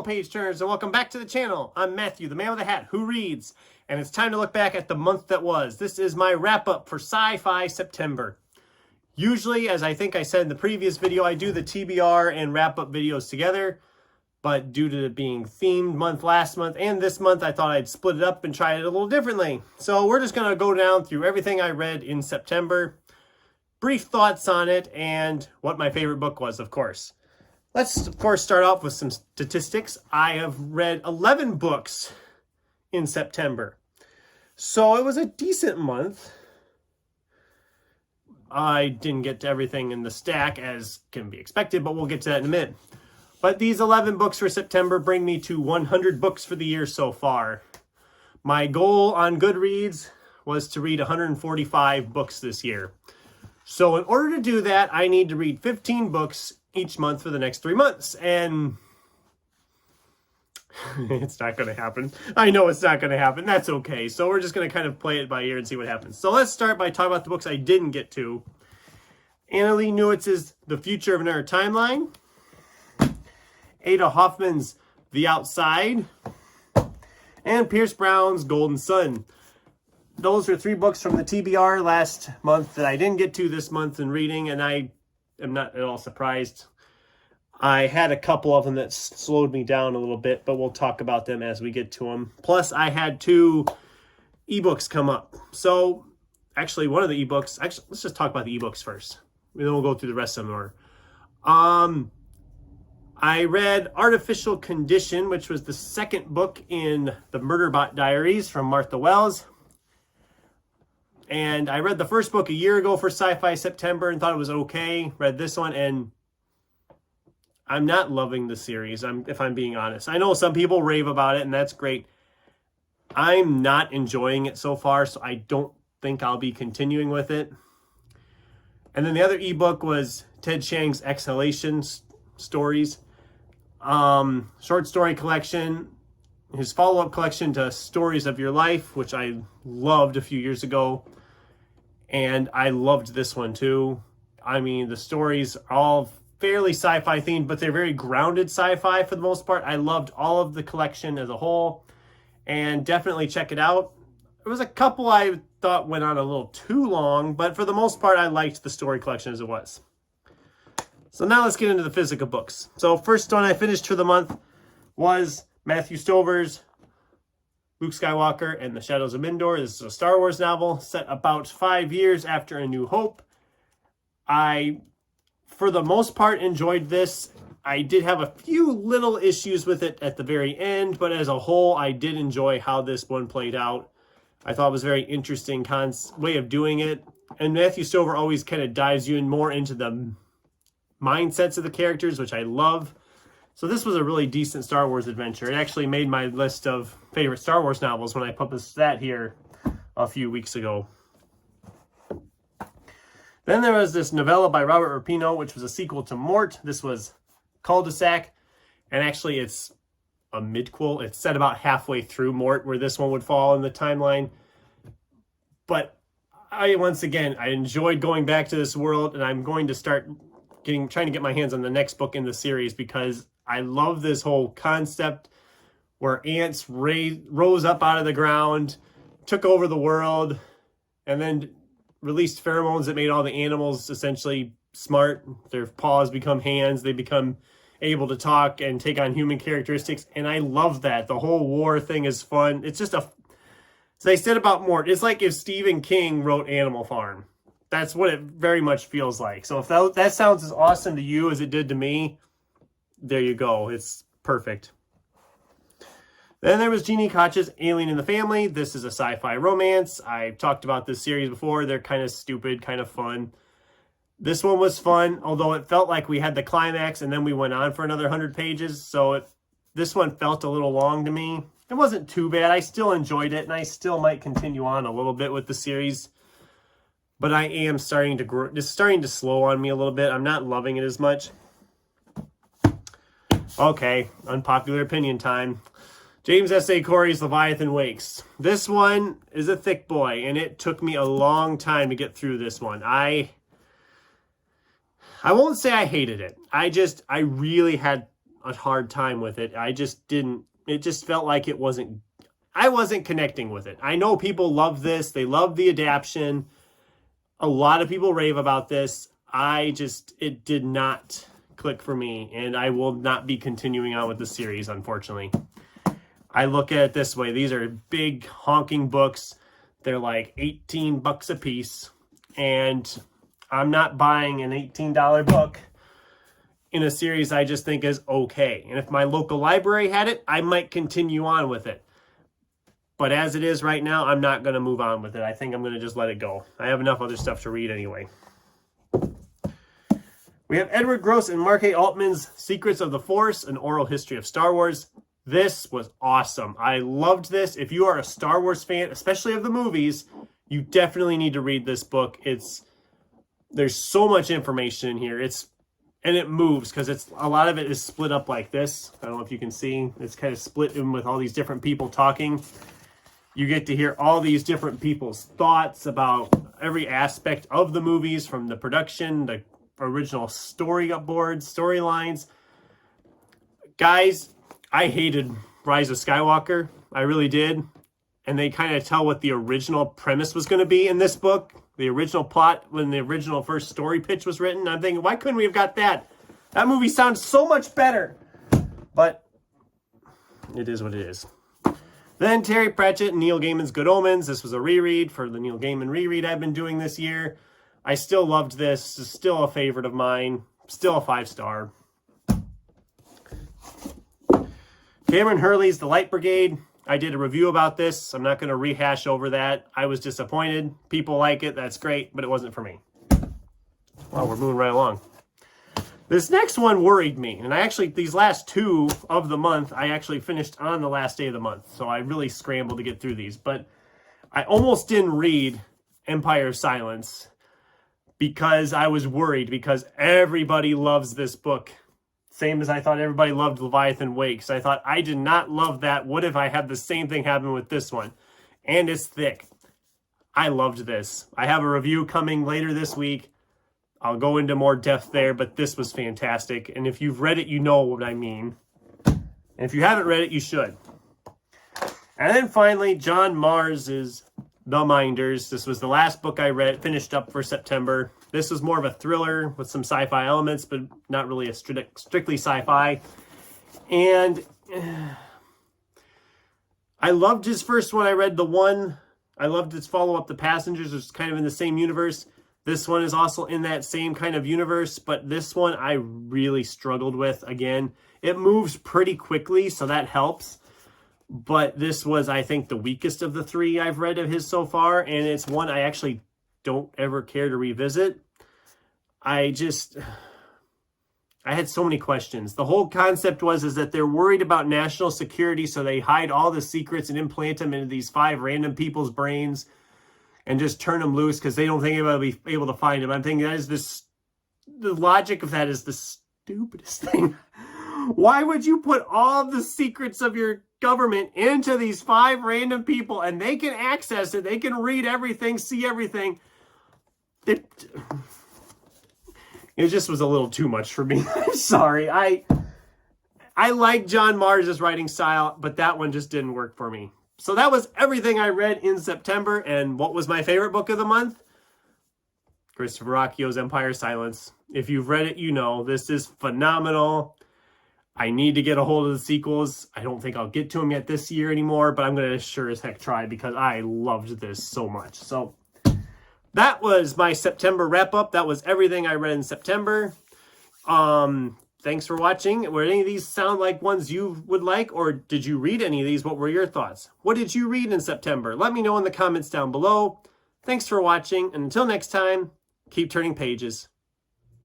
page turners, and welcome back to the channel. I'm Matthew, the man with the hat who reads, and it's time to look back at the month that was. This is my wrap-up for Sci-Fi September. Usually, as I think I said in the previous video, I do the TBR and wrap-up videos together, but due to it being themed month last month and this month, I thought I'd split it up and try it a little differently. So we're just going to go down through everything I read in September, brief thoughts on it, and what my favorite book was, of course. Let's, of course, start off with some statistics. I have read 11 books in September. So it was a decent month. I didn't get to everything in the stack as can be expected, but we'll get to that in a minute. But these 11 books for September bring me to 100 books for the year so far. My goal on Goodreads was to read 145 books this year. So in order to do that, I need to read 15 books each month for the next 3 months, and it's not going to happen. I know it's not going to happen. That's okay. So we're just going to kind of play it by ear and see what happens. So let's start by talking about the books I didn't get to. Annalee Newitz's The Future of Another Timeline, Ada Hoffman's The Outside, and Pierce Brown's Golden Sun. Those are 3 books from the TBR last month that I didn't get to this month in reading, and I am not at all surprised. I had a couple of them that slowed me down a little bit, but we'll talk about them as we get to them. Plus, I had 2 ebooks come up. So, actually, one of the ebooks... Actually, let's just talk about the ebooks first. Then we'll go through the rest of them in order. I read Artificial Condition, which was the second book in the Murderbot Diaries from Martha Wells. And I read the first book a year ago for Sci-Fi September and thought it was okay. Read this one, and I'm not loving the series, if I'm being honest. I know some people rave about it, and that's great. I'm not enjoying it so far, so I don't think I'll be continuing with it. And then the other ebook was Ted Chang's Exhalations stories. Short story collection. His follow-up collection to Stories of Your Life, which I loved a few years ago. And I loved this one too. I mean, the stories are all fairly sci-fi themed, but they're very grounded sci-fi for the most part. I loved all of the collection as a whole, and definitely check it out. There was a couple I thought went on a little too long, but for the most part, I liked the story collection as it was. So now let's get into the physical books. So first one I finished for the month was Matthew Stover's Luke Skywalker and the Shadows of Mindor. This is a Star Wars novel set about 5 years after A New Hope. I, for the most part, enjoyed this. I did have a few little issues with it at the very end, but as a whole, I did enjoy how this one played out. I thought it was a very interesting way of doing it. And Matthew Stover always kind of dives you in more into the mindsets of the characters, which I love. So this was a really decent Star Wars adventure. It actually made my list of favorite Star Wars novels when I published that here a few weeks ago. Then there was this novella by Robert Rapino, which was a sequel to Mort. This was Cul-de-sac, and actually it's a midquel. It's set about halfway through Mort, where this one would fall in the timeline. But once again, I enjoyed going back to this world, and I'm going to start trying to get my hands on the next book in the series because I love this whole concept where ants rose up out of the ground, took over the world, and then released pheromones that made all the animals essentially smart. Their paws become hands. They become able to talk and take on human characteristics. And I love that. The whole war thing is fun. It's just as I said about Mort, it's like if Stephen King wrote Animal Farm. That's what it very much feels like. So if that sounds as awesome to you as it did to me, there you go. It's perfect. Then there was Genie Koch's Alien in the Family. This is a sci-fi romance. I've talked about this series before. They're kind of stupid, kind of fun. This one was fun, although it felt like we had the climax and then we went on for another 100 pages. So this one felt a little long to me. It wasn't too bad. I still enjoyed it, and I still might continue on a little bit with the series. But I am starting to grow. It's starting to slow on me a little bit. I'm not loving it as much. Okay, unpopular opinion time. James S.A. Corey's Leviathan Wakes. This one is a thick boy, and it took me a long time to get through this one. I won't say I hated it. I really had a hard time with it. I just didn't, it just felt like I wasn't connecting with it. I know people love this. They love the adaptation. A lot of people rave about this. It did not click for me, and I will not be continuing on with the series, unfortunately. I look at it this way. These are big honking books. They're like $18 a piece, and I'm not buying an $18 book in a series I just think is okay. And if my local library had it, I might continue on with it. But as it is right now, I'm not going to move on with it. I think I'm going to just let it go. I have enough other stuff to read anyway. We have Edward Gross and Mark A. Altman's Secrets of the Force, an oral history of Star Wars. This was awesome. I loved this. If you are a Star Wars fan, especially of the movies, you definitely need to read this book. There's so much information in here. And it moves because a lot of it is split up like this. I don't know if you can see. It's kind of split in with all these different people talking. You get to hear all these different people's thoughts about every aspect of the movies, from the production, the original storylines. Guys, I hated Rise of Skywalker. I really did. And they kind of tell what the original premise was going to be in this book. The original plot, when the original first story pitch was written. I'm thinking, why couldn't we have got that? That movie sounds so much better. But it is what it is. Then Terry Pratchett and Neil Gaiman's Good Omens. This was a reread for the Neil Gaiman reread I've been doing this year. I still loved this. It's still a favorite of mine. Still a 5-star. Cameron Hurley's The Light Brigade. I did a review about this. I'm not going to rehash over that. I was disappointed. People like it. That's great, but it wasn't for me. Well, we're moving right along. This next one worried me. And these last two of the month, I actually finished on the last day of the month. So I really scrambled to get through these. But I almost didn't read Empire of Silence because I was worried, because everybody loves this book. Same as I thought everybody loved Leviathan Wakes. I thought, I did not love that. What if I had the same thing happen with this one? And it's thick. I loved this. I have a review coming later this week. I'll go into more depth there, but this was fantastic. And if you've read it, you know what I mean. And if you haven't read it, you should. And then finally, John Mars's The Minders. This was the last book I finished up for September. This was more of a thriller with some sci-fi elements, but not really a strictly sci-fi. And I loved his first one. I read the one. I loved its follow-up, The Passengers, which is kind of in the same universe. This one is also in that same kind of universe, but this one I really struggled with. Again, it moves pretty quickly, so that helps. But this was, I think, the weakest of the three I've read of his so far, and it's one I actually don't ever care to revisit. I had so many questions. The whole concept is that they're worried about national security, so they hide all the secrets and implant them into these 5 random people's brains and just turn them loose because they don't think anybody will be able to find them. I'm thinking the logic of that is the stupidest thing. Why would you put all the secrets of your government into these 5 random people and they can access it? They can read everything, see everything. It just was a little too much for me. I'm sorry. I like John Mars's writing style, but that one just didn't work for me. So that was everything I read in September. And what was my favorite book of the month? Christopher Ruocchio's Empire of Silence. If you've read it, you know this is phenomenal. I need to get a hold of the sequels. I don't think I'll get to them yet this year anymore, but I'm going to sure as heck try because I loved this so much. So that was my September wrap-up. That was everything I read in September. Thanks for watching. Were any of these sound like ones you would like, or did you read any of these? What were your thoughts? What did you read in September? Let me know in the comments down below. Thanks for watching, and until next time, keep turning pages.